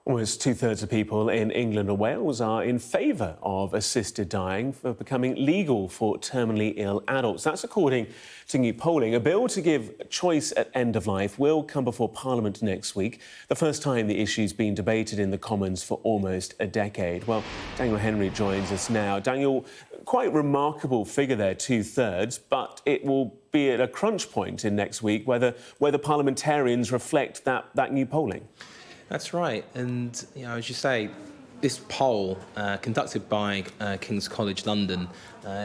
Almost two-thirds of people in England and Wales are in favour of assisted dying for becoming legal for terminally ill adults. That's according to new polling. A bill to give choice at end of life will come before Parliament next week, the first time the issue's been debated in the Commons for almost a decade. Well, Daniel Henry joins us now. Daniel, quite remarkable figure there, two-thirds, but it will be at a crunch point in next week whether parliamentarians reflect that new polling. That's right, and as you say, this poll conducted by King's College London,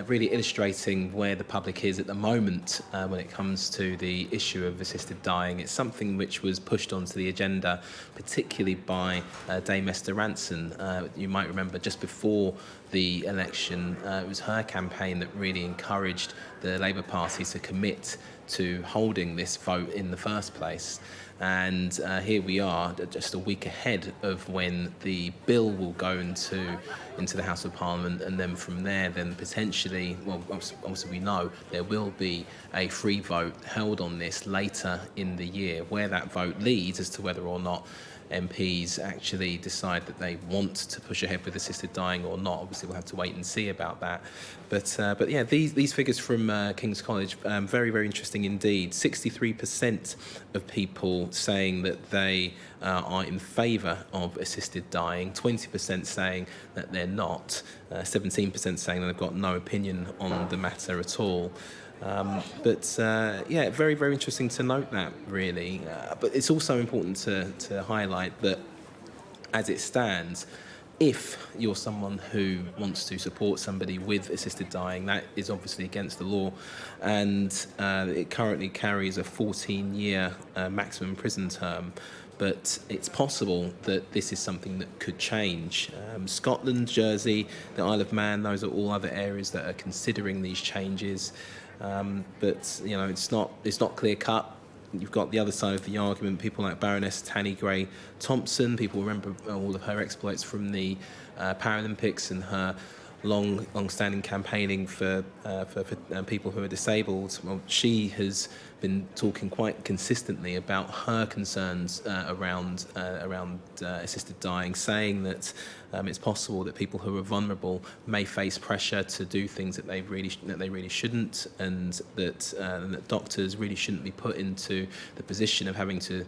really illustrating where the public is at the moment when it comes to the issue of assisted dying. It's something which was pushed onto the agenda, particularly by Dame Esther Rantzen. You might remember just before the election, it was her campaign that really encouraged the Labour Party to commit to holding this vote in the first place. And here we are, just a week ahead of when the bill will go into the House of Parliament, and then from there, then potentially, well, obviously we know there will be a free vote held on this later in the year. Where that vote leads as to whether or not MPs actually decide that they want to push ahead with assisted dying or not. Obviously, we'll have to wait and see about that. But yeah, these figures from King's College, very, very interesting indeed. 63% of people saying that they are in favour of assisted dying, 20% saying that they're not, 17% saying that they've got no opinion on the matter at all. Yeah, very, very interesting to note that, really. But it's also important to highlight that, as it stands, if you're someone who wants to support somebody with assisted dying, that is obviously against the law, and it currently carries a 14-year maximum prison term. But it's possible that this is something that could change. Scotland, Jersey, the Isle of Man, those are all other areas that are considering these changes. But it's not clear cut. You've got the other side of the argument, people like Baroness Tanni Grey Thompson. People remember all of her exploits from the Paralympics and her long-standing campaigning for people who are disabled. Well, she has been talking quite consistently about her concerns around assisted dying, saying that it's possible that people who are vulnerable may face pressure to do things that they really shouldn't, and that doctors really shouldn't be put into the position of having to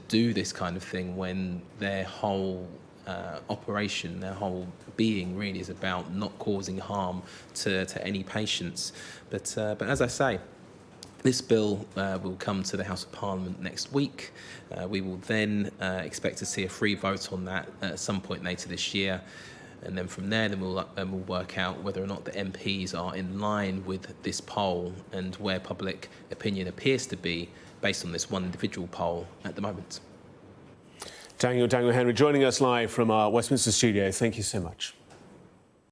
do this kind of thing when their whole operation, their whole being really is about not causing harm to any patients. But as I say, this bill will come to the House of Parliament next week. We will then expect to see a free vote on that at some point later this year. And then from there, we'll work out whether or not the MPs are in line with this poll and where public opinion appears to be based on this one individual poll at the moment. Daniel Henry joining us live from our Westminster studio. Thank you so much.